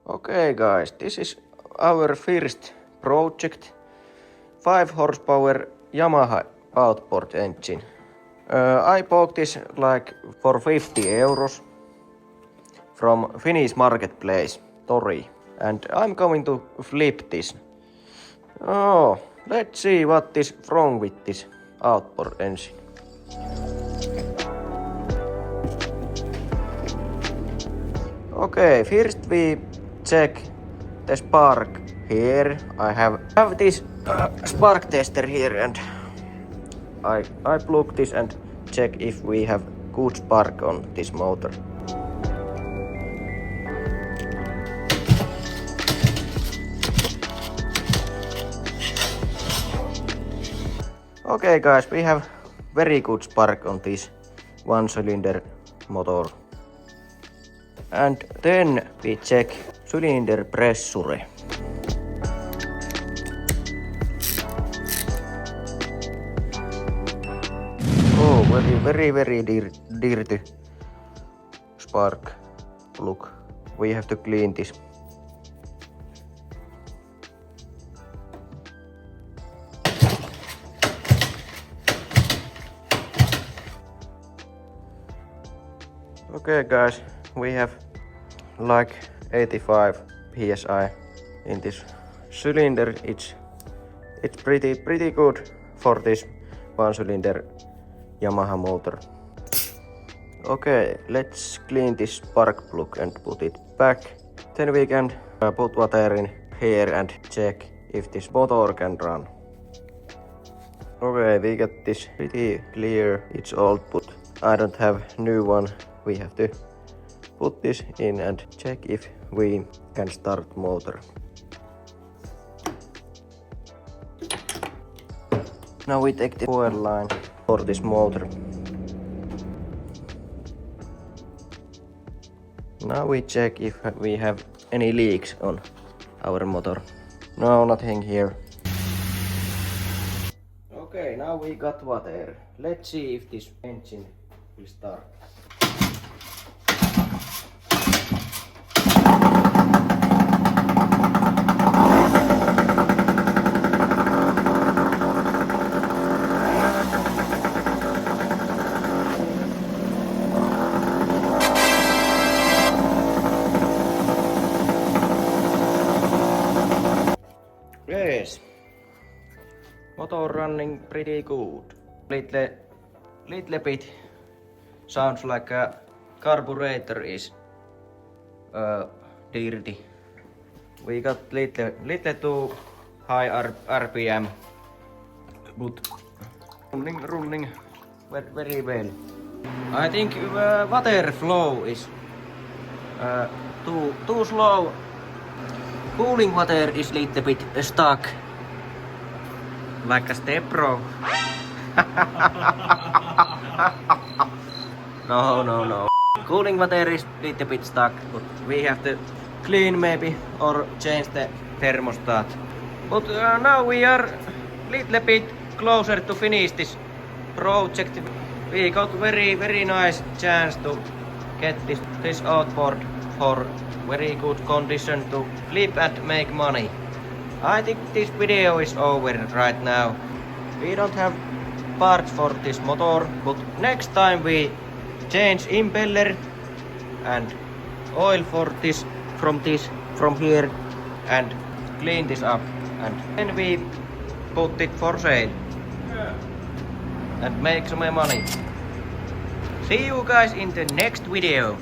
Okay guys, this is our first project. 5 horsepower Yamaha outboard engine. I bought this like for 50 euros from Finnish marketplace, Tori. And I'm going to flip this. Oh, let's see what is wrong with this outboard engine. Okay, first we check the spark here. I have this spark tester here and I plug this and check if we have good spark on this motor. Okay guys, we have very good spark on this one cylinder motor. And then we check cylinder pressure. Oh, very dirty spark plug. We have to clean this. Okay guys, we have like 85 psi in this cylinder. It's pretty good for this one cylinder Yamaha motor. Okay, let's clean this spark plug and put it back. Then we can put water in here and check if this motor can run. Okay, we got this pretty clear. It's old, but I don't have new one. We have to put this in and check if we can start motor. Now we take the oil line for this motor. Now we check if we have any leaks on our motor. No, nothing here. Okay, now we got water. Let's see if this engine will start. Yes, motor running pretty good. Little bit sounds like a carburetor is dirty. We got little too high RPM, but running very well. I think water flow is too slow. Cooling water is little bit stuck, like a step bro. No. Cooling water is little bit stuck, but we have to clean maybe or change the thermostat. But now we are little bit closer to finish this project. We got very nice chance to get this outboard for very good condition to flip and make money. I think this video is over right now. We don't have parts for this motor, but next time we change impeller and oil for this from here and clean this up, and then we put it for sale and make some money. See you guys in the next video.